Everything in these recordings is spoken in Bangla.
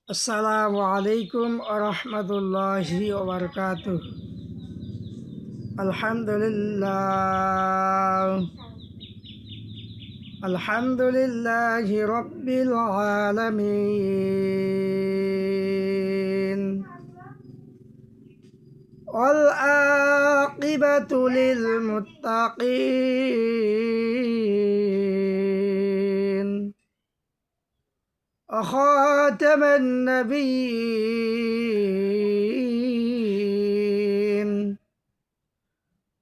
আসসালামু আলাইকুম আরহামতুল্লাহি ওবরকাতুহ। আলহামদুলিল্লাহ আলহামদুলিল্লাহি রব্বিল আলামিন ওয়াল আকিবাতু লিল মুত্তাকিন وخاتم النبيين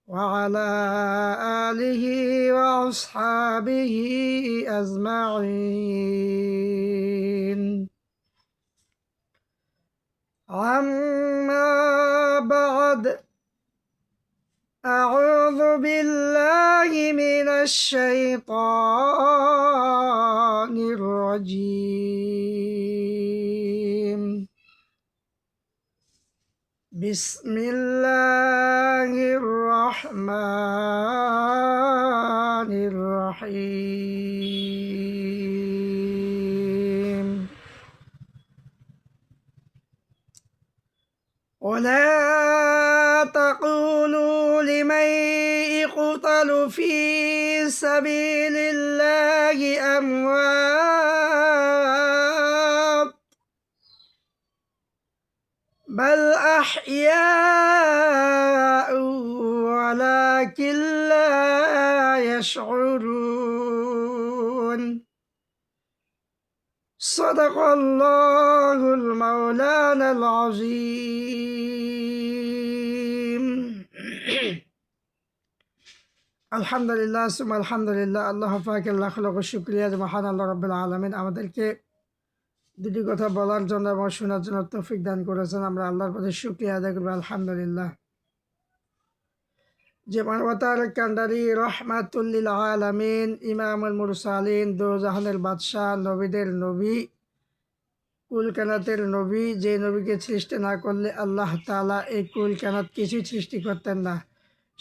وعلى آله وأصحابه أجمعين. أما بعد، أعوذ بالله من الشيطان الرجيم. بسم الله الرحمن الرحيم. ولا تقولوا لمن يقتل في سبيل الله أموات بل أحياء ولكن لا يشعرون. صدق الله المولانا العظيم. আলহামদুলিল্লাহ সুম্মা আলহামদুলিল্লাহ। আল্লাহ পাকের লাখ লাখ শুকরিয়া যে মহান আল্লাহ রাব্বুল আলামিন আমাদেরকে দুটি কথা বলার জন্য এবং শোনার জন্য তৌফিক দান করেছেন। আমরা আল্লাহর প্রতি শুকরিয়া আদায় করবো আলহামদুলিল্লাহ। যে মানবতার কান্ডারি রহমাতুল্লিল আলামিন ইমামুল মুরসালিন দো জাহানের বাদশাহ নবীদের নবী কুল কানাতের নবী, যে নবীকে সৃষ্টি না করলে আল্লাহ তাআলা এই কুল কানাত কিছুই সৃষ্টি করতেন না,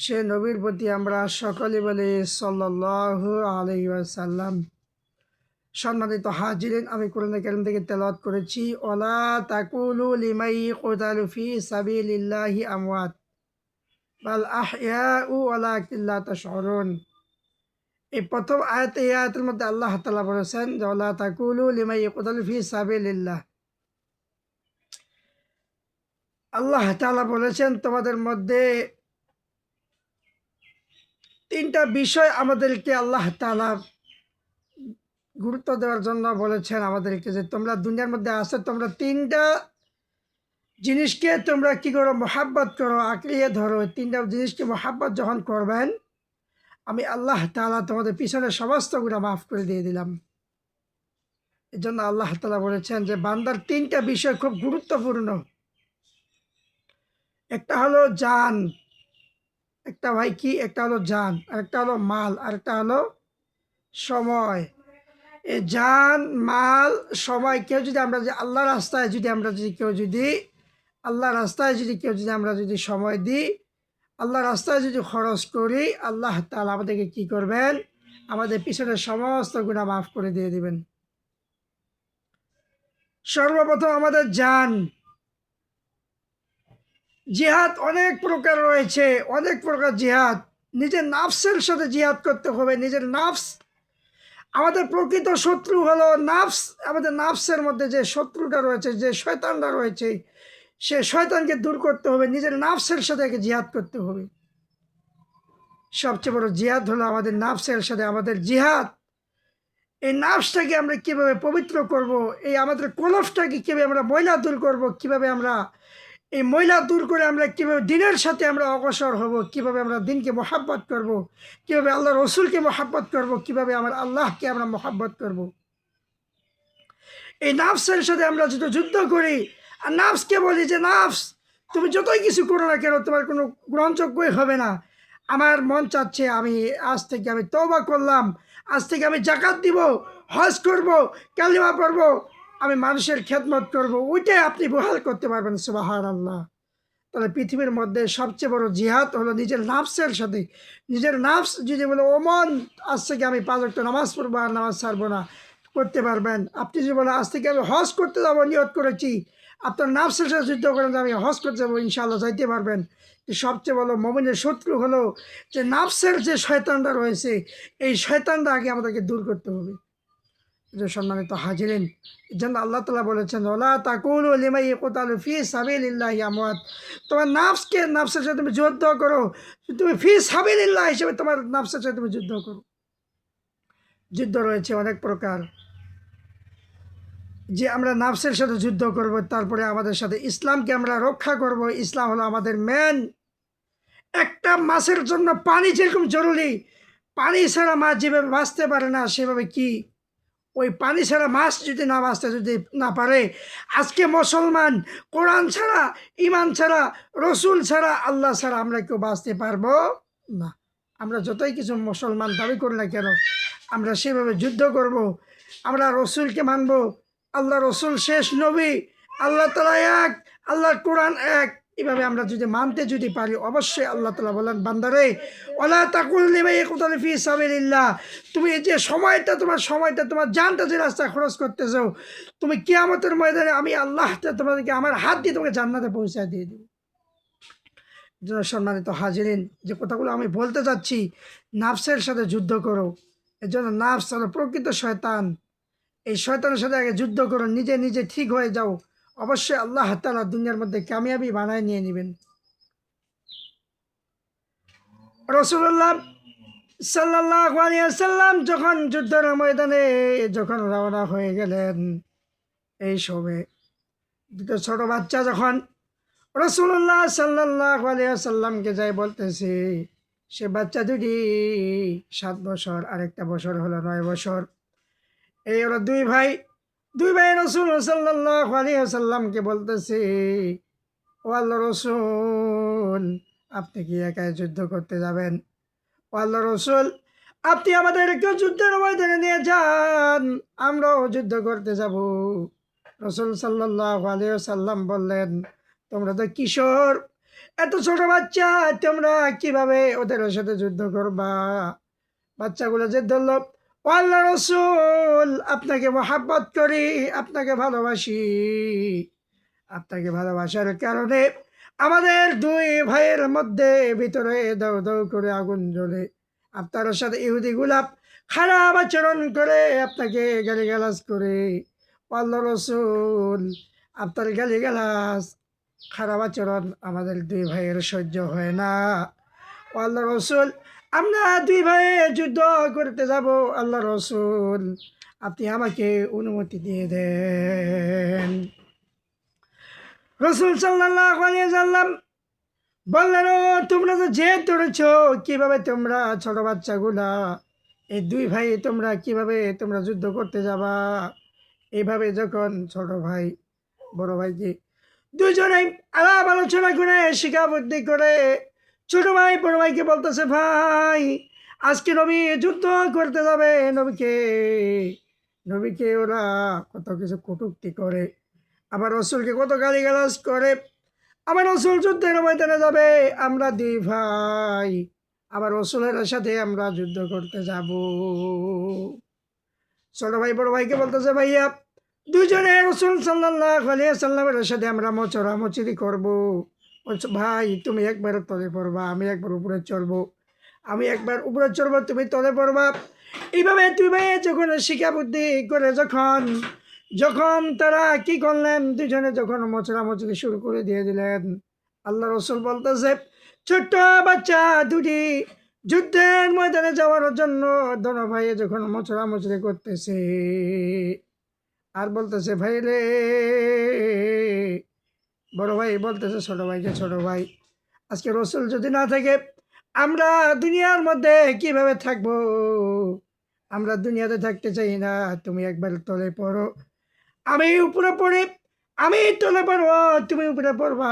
সে নবীর প্রতি আমরা সকলে বলি সাল্লাল্লাহু আলাইহি ওয়াসাল্লাম। সম্মানিত হাজিরিন, আমি কোরআন কারীম থেকে তেলাওয়াত করেছি ওয়ালা তাকুলু লিমাই ইউকতালু ফি সাবিলিল্লাহি আমওয়াত বাল আহইয়াউ ওয়ালাকিন লা তাশউরুন। এই প্রথম আয়াতে, এই আয়াতের মধ্যে আল্লাহ তাআলা বলেছেন যে ওয়ালা তাকুলু লিমাই ইউকতালু ফি সাবিলিল্লাহ। আল্লাহ তাআলা বলেছেন তোমাদের মধ্যে তিনটা বিষয় আমাদেরকে আল্লাহ তাআলা গুরুত্ব দেওয়ার জন্য বলেছেন আমাদেরকে, যে তোমরা দুনিয়ার মধ্যে আসো, তোমরা তিনটা জিনিসকে তোমরা কি করো, মোহাব্বত করো, আঁকড়িয়ে ধরো। তিনটা জিনিসকে মোহাব্বত যখন করবেন, আমি আল্লাহ তাআলা তোমাদের পিছনে সমস্ত গুনাহ মাফ করে দিয়ে দিলাম। এই জন্য আল্লাহ তাআলা বলেছেন যে বান্দার তিনটা বিষয় খুব গুরুত্বপূর্ণ। একটা হলো জান, একটা ভাই কি, একটা হলো জান, আর একটা হলো মাল, আর একটা হলো সময়। এই জান, মাল, সময় কেউ যদি আমরা যে আল্লাহ রাস্তায় যদি আমরা যদি কেউ যদি আল্লাহ রাস্তায় যদি কেউ যদি আমরা যদি সময় দিই, আল্লাহ রাস্তায় যদি খরচ করি, আল্লাহ তাআলা আমাদেরকে কি করবেন, আমাদের পিছনের সমস্ত গুনাহ মাফ করে দিয়ে দিবেন। সর্বপ্রথম আমাদের জান। জিহাদ অনেক প্রকার রয়েছে, অনেক প্রকার জিহাদ। নিজের নাফসের সাথে জিহাদ করতে হবে। নিজের নাফস, আমাদের প্রকৃত শত্রু হলো নাফস। আমাদের নাফসের মধ্যে যে শত্রুটা রয়েছে, যে শয়তানটা রয়েছে, সে শয়তানকে দূর করতে হবে। নিজের নাফসের সাথে জিহাদ করতে হবে। সবচেয়ে বড় জিহাদ হলো আমাদের নাফসের সাথে আমাদের জিহাদ। এই নাফসটাকে আমরা কীভাবে পবিত্র করব, এই আমাদের কলফটাকে কীভাবে আমরা ময়লা দূর করব, কীভাবে আমরা এই ময়লা দূর করে আমরা কীভাবে দিনের সাথে আমরা অগ্রসর হব, কীভাবে আমরা দিনকে মহাব্বত করব, কীভাবে আল্লাহ রসুলকে মহাব্বত করব, কীভাবে আমার আল্লাহকে আমরা মহাব্বত করব। এই নাফসের সাথে আমরা যদি যুদ্ধ করি আর নাফসকে বলি যে নাফস, তুমি যতই কিছু করো না কেন, তোমার কোনো গ্রহণযোগ্যই হবে না। আমার মন চাচ্ছে আমি আজ থেকে আমি তওবা করলাম, আজ থেকে আমি জাকাত দিব, হজ করব, কালিমা পড়ব, আমি মানুষের খেদমত করব, ওইটাই আপনি বহাল করতে পারবেন। সুবহানাল্লাহ। তাহলে পৃথিবীর মধ্যে সবচেয়ে বড় জিহাদ হলো নিজের নাফসের সাথে। নিজের নাফস যদি বলে ও মন, আজ থেকে আমি 5 ওয়াক্ত নামাজ পড়বো আর নামাজ ছাড়বো না, করতে পারবেন। আপনি যদি বলেন আজ থেকে আমি হজ করতে যাবো, নিয়ত করেছি, আপনার নাফসের সাথে যুদ্ধ করেন যে আমি হজ করতে যাবো, ইনশাআল্লাহ যাইতে পারবেন। সবচেয়ে বড় মুমিনের শত্রু হলো যে নাফসের যে শয়তানটা রয়েছে, এই শয়তানটা আগে আমাদেরকে দূর করতে হবে। যে সম্মানিত হাজিরিন, এর জন্য আল্লাহ তাআলা বলেছেন ওয়ালা তাকুলু লিমান ইয়াকতালু ফি সাবিলিল্লাহি আমওয়াত। তোমার নাফসের সাথে তুমি যুদ্ধ করো, তুমি ফি সাবিলিল্লাহ হিসেবে তোমার নাফসের সাথে তুমি যুদ্ধ করো। যুদ্ধ রয়েছে অনেক প্রকার, যে আমরা নাফসের সাথে যুদ্ধ করব, তারপরে আমাদের সাথে ইসলামকে আমরা রক্ষা করব। ইসলাম হলো আমাদের মেন। একটা মাছের জন্য পানি যেরকম জরুরি, পানি ছাড়া মাছ যেভাবে বাঁচতে পারে না, সেভাবে কি ওই পানি ছাড়া মাছ যদি না বাঁচতে যদি না পারে, আজকে মুসলমান কোরআন ছাড়া, ইমান ছাড়া, রসুল ছাড়া, আল্লাহ ছাড়া আমরা কেউ বাঁচতে পারবো না। আমরা যতই কিছু মুসলমান দাবি করি না কেন, আমরা সেভাবে যুদ্ধ করব। আমরা রসুলকে মানব। আল্লাহ রসুল শেষ নবী, আল্লাহ তাআলা এক, আল্লাহর কোরআন এক। এভাবে আমরা যদি মানতে যদি পারি, অবশ্যই আল্লাহ তাআলা বলেন বান্দারে ওয়ালা তাকুল লিমান ইয়াকতালু ফি সাবিলিল্লাহ, তুমি যে সময়টা তোমার জানটা যে রাস্তা খরচ করতেছো, তুমি কিয়ামতের ময়দানে আমি আল্লাহ তোমাদেরকে আমার হাত দিয়ে তোমাকে জান্নাতে পৌঁছায় দিয়ে দেব। সম্মানিত হাজিরিন, যে কথাগুলো আমি বলতে চাচ্ছি, নাফসের সাথে যুদ্ধ করো। এর জন্য নাফস হলো প্রকৃত শয়তান। এই শয়তানের সাথে আগে যুদ্ধ করো, নিজে নিজে ঠিক হয়ে যাও। অবশ্যই আল্লাহ তাআলা দুনিয়ার মধ্যে কামিয়াবি বানায় নিয়ে নেবেন। রাসূলুল্লাহ সাল্লাল্লাহু আলাইহি ওয়াসাল্লাম যখন যুদ্ধের ময়দানে যখন রওনা হয়ে গেলেন, এই সময় দুটো ছোট বাচ্চা যখন রাসূলুল্লাহ সাল্লাল্লাহু আলাইহি ওয়াসাল্লামকে যাই বলতেছে, সে বাচ্চা দুটি 7 বছর, আরেকটা বছর হলো 9 বছর। এই ওরা দুই ভাই রাসূল সাল্লাল্লাহু আলাইহি ওয়াসাল্লামকে বলতেছে, ও আল্লাহর রাসূল, আপনি কি একাই যুদ্ধ করতে যাবেন? ও আল্লাহর রাসূল, আপনি আমাদেরকে যুদ্ধের ময়দানে নিয়ে যান, আমরাও যুদ্ধ করতে যাব। রাসূল সাল্লাল্লাহু আলাইহি ওয়াসাল্লাম বললেন, তোমরা তো কিশোর, এত ছোট বাচ্চা, তোমরা কিভাবে ওদের সাথে যুদ্ধ করবা? বাচ্চাগুলো যে ধরল, ও আল্লাহ রসুল, আপনাকে মহাব্বত করি, আপনাকে ভালোবাসি, আপনাকে ভালোবাসার কারণে আমাদের দুই ভাইয়ের মধ্যে ভিতরে দাউ দাউ করে আগুন জ্বলে। আপনার সাথে ইহুদি গুলাব খারাপ আচরণ করে, আপনাকে গালিগালাজ করে। ও আল্লাহ রসুল, আপনার গালিগালাজ, খারাপ আচরণ আমাদের দুই ভাইয়ের সহ্য হয় না। ও আল্লাহ রসুল, আমরা দুই ভাই যুদ্ধ করতে যাব। আল্লাহ রসুল, আপনি আমাকে অনুমতি দিয়ে দেন। রসুল সাল্লাল্লাহু আলাইহি ওয়াসাল্লাম বললেন, ও তোমরা তো জেদ ধরেছ, কিভাবে তোমরা ছোট বাচ্চাগুলা, এই দুই ভাই তোমরা কিভাবে তোমরা যুদ্ধ করতে যাবা? এইভাবে যখন ছোট ভাই বড় ভাইকে দুজনেই আলাপ আলোচনা করে, শিক্ষা বুদ্ধি করে, ছোট ভাই বড় ভাইকে বলতেছে, ভাই আজকে নবী যুদ্ধ করতে যাবে, নবীকে ওরা কত কিছু কটূক্তি করে, আবার রসুলকে কত গালিগালাজ করে। আবার রসুল যুদ্ধের ময়দানে যাবে, আমরা দুই ভাই আবার রসুলের সাথে আমরা যুদ্ধ করতে যাব। ছোট ভাই বড় ভাইকে বলতেছে, ভাইয়া দুজনে রসুল সাল্লাল্লাহু আলাইহি ওয়াসাল্লামের সাথে আমরা মোচড়ামুচড়ি করবো। বলছো, ভাই তুমি একবার তলে পড়বা, আমি একবার উপরে চড়বো, আমি একবার উপরে চড়বো, তুমি তলে পড়বা। এইভাবে দুই ভাই যখন শিক্ষা বুদ্ধি করে যখন তারা কি করলেন, দুজনে যখন মোচড়ামুচড়ি শুরু করে দিয়ে দিলেন, আল্লাহ রসুল বলতেছে, ছোট্ট বাচ্চা দুটি যুদ্ধের ময়দানে যাওয়ার জন্য দোনো ভাই যখন মোচড়ামুচড়ি করতেছে, আর বলতেছে, ভাই রে, বড় ভাই বলতেছে ছোট ভাইকে, ছোট ভাই আজকে রসুল যদি না থাকে আমরা দুনিয়ার মধ্যে কিভাবে থাকবো? আমরা দুনিয়াতে থাকতে চাই না, তুমি একবার তলে পড়ো, আমি উপরে পড়ি, আমি তলে পড়বো, তুমি উপরে পড়বা।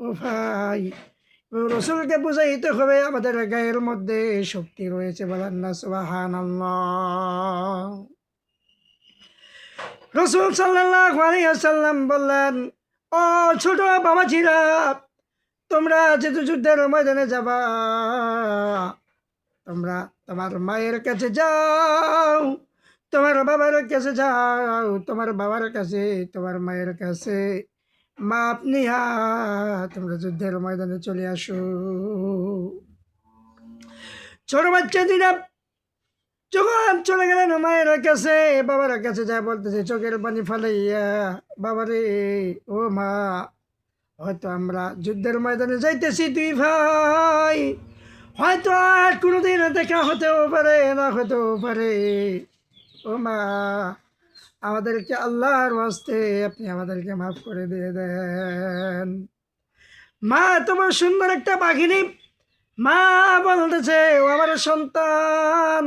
ও ভাই, রসুলকে বুঝাইতে হবে আমাদের গায়ের মধ্যে শক্তি রয়েছে, বলেন না সুবহানাল্লাহ। রসুল সাল্লাল্লাহু আলাইহি ওয়াসাল্লাম বললেন, ও ছোট বাবাজিরা, তোমরা যেহেতু যুদ্ধের ময়দানে যাবা, তোমরা তোমার মায়ের কাছে যাও, তোমার বাবার কাছে যাও, তোমার বাবার কাছে, তোমার মায়ের কাছে মাপ নিয়া তোমরা যুদ্ধের ময়দানে চলে আসো। ছোট বাচ্চা দুইটা যখন চলে গেলেন মায়ের কাছে, বাবার কাছে যা বলতেছে চোখের পানি ফালাইয়া, বাবারে ও মা, হয়তো আমরা যুদ্ধের ময়দানে যাইতেছি দুই ভাই, হয়তো আর কোনোদিন দেখা হতেও পারে, না হতেও পারে। ও মা, আমাদেরকে আল্লাহর ওয়াস্তে আপনি আমাদেরকে মাফ করে দিয়ে দেন। মা তোমার সুন্দর একটা বাঘিনী, মা বলতেছে ও আমার সন্তান,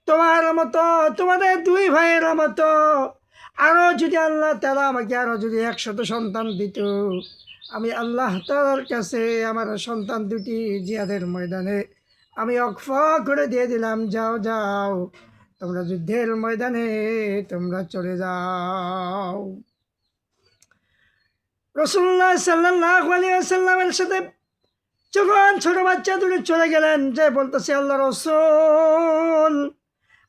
তোমার মতো, তোমাদের দুই ভাইয়ের মতো আরো যদি আল্লাহ তাআলা আমাকে আরো যদি 100 সন্তান দিত, আমি আল্লাহ তাআলার কাছে আমার সন্তান দুটি জিহাদের ময়দানে আমি ওয়াকফ করে দিয়ে দিলাম। যাও যাও, তোমরা যুদ্ধের ময়দানে তোমরা চলে যাও। রাসূলুল্লাহ সাল্লাল্লাহু আলাইহি ওয়াসাল্লামের সাথে যখন ছোট বাচ্চা দুটো চলে গেলেন, যে বলতেছে আল্লাহ রাসূল,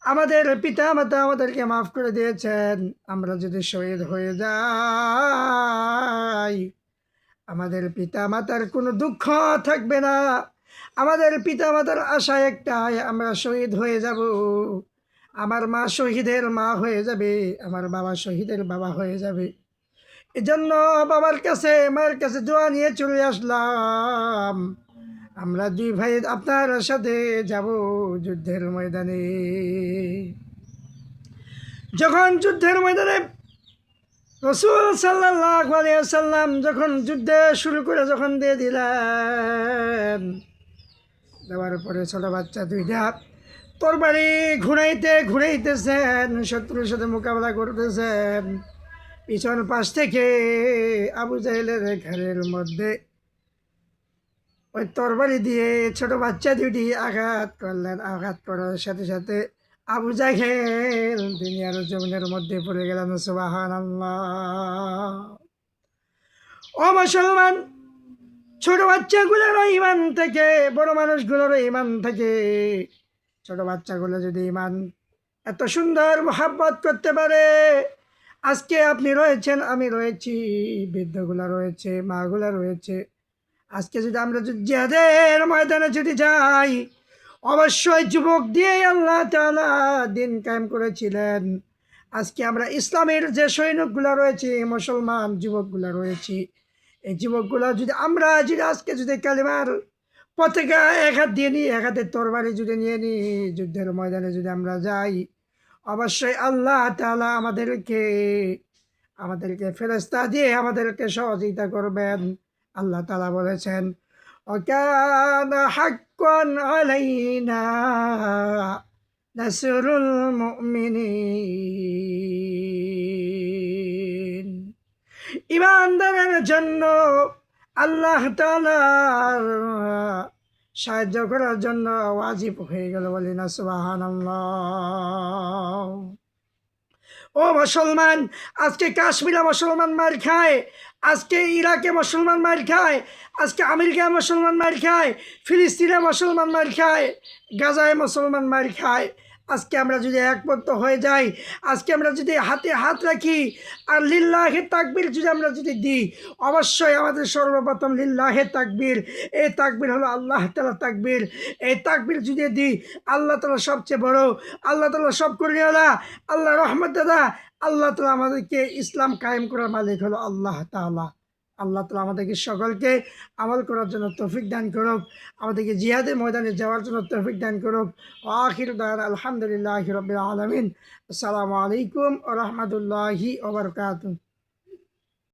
আমাদের পিতা মাতা আমাদেরকে মাফ করে দিয়েছেন, আমরা যদি শহীদ হয়ে যাই আমাদের পিতা মাতার কোনো দুঃখ থাকবে না। আমাদের পিতা মাতার আশা একটাই, আমরা শহীদ হয়ে যাব, আমার মা শহীদের মা হয়ে যাবে, আমার বাবা শহীদের বাবা হয়ে যাবে। এজন্য বাবার কাছে মায়ের কাছে দোয়া নিয়ে চলে আসলাম, আমরা দুই ভাই আপনার সাথে যাব যুদ্ধের ময়দানে। যখন যুদ্ধের ময়দানে রাসূল সাল্লাল্লাহু আলাইহি ওয়াসাল্লাম যখন যুদ্ধে শুরু করে যখন দিয়ে দিলেন, দেওয়ার পরে ছোট বাচ্চা দুইটা তরবারি ঘুরাইতেছেন, শত্রুর সাথে মোকাবেলা করতেছেন। পিছন পাশ থেকে আবু জাহেলের ঘাড়ের মধ্যে ওই তরবারি দিয়ে ছোট বাচ্চা দুটি আঘাত করলেন। আঘাত করার সাথে সাথে আবু জাহেল দুনিয়ার জমিনের মধ্যে পড়ে গেলেন। সুবহানাল্লাহ। ও মুসলমান, ছোট বাচ্চাগুলোরও ইমান থেকে, বড় মানুষগুলোরও ইমান থেকে, ছোট বাচ্চাগুলো যদি ইমান এত সুন্দর মহাব্বত করতে পারে, আজকে আপনি রয়েছেন, আমি রয়েছি, বৃদ্ধগুলা রয়েছে, মাগুলা রয়েছে, আজকে যদি আমরা জিহাদের ময়দানে যদি যাই, অবশ্যই যুবক দিয়ে আল্লাহ তাআলা দিন কায়েম করেছিলেন। আজকে আমরা ইসলামের যে সৈনিকগুলা রয়েছে, মুসলমান যুবকগুলা রয়েছি, এই যুবকগুলা যদি আমরা যদি আজকে যদি কালিমার পতাকা এক হাত দিয়ে নিই, এক হাতে তরবারি যদি নিয়ে নিই, যুদ্ধের ময়দানে যদি আমরা যাই, অবশ্যই আল্লাহ তাআলা আমাদেরকে ফেরেশতা দিয়ে আমাদেরকে সহযোগিতা করবেন। আল্লাহ তাআলা বলেছেন, ওয়াকানা হাক্কান আলাইনা নাসরুল মুমিনিন। ঈমানদারের জন্য আল্লাহ তাআলার সাহায্য করার জন্য ওয়াজিব হয়ে গেল, বলি না সুবহানাল্লাহ। ও মুসলমান, আজকে কাশ্মীরে মুসলমান মার খায়, আজকে ইরাকে মুসলমান মার খায়, আজকে আমেরিকায় মুসলমান মার খায়, ফিলিস্তিনে মুসলমান মার খায়, গাজায় মুসলমান মার খায়। আজকে আমরা যদি একমত হয়ে যাই, আজকে আমরা যদি হাতে হাত রাখি আর লিল্লাহে তাকবীর যদি আমরা যদি দিই, অবশ্যই আমাদের সর্বপ্রথম লিল্লাহে তাকবীর, এই তাকবীর হলো আল্লাহ তাআলা তাকবীর। এই তাকবীর যদি দিই, আল্লাহ তাআলা সবচেয়ে বড়, আল্লাহ তাআলা সব করিয়ালা, আল্লাহ রহমত দাদা, আল্লাহ তাআলা আমাদেরকে ইসলাম কায়েম করার মালিক হলো আল্লাহ তাআলা। আল্লাহ তাআলা আমাদেরকে সকলকে আমল করার জন্য তৌফিক দান করুক, আমাদেরকে জিহাদের ময়দানে যাওয়ার জন্য তৌফিক দান করুক। আখিরু দাওয়ানা আলহামদুলিল্লাহি রাব্বিল আলামিন। আসসালামু আলাইকুম ওয়া রাহমাতুল্লাহি ওয়া বারাকাতুহু।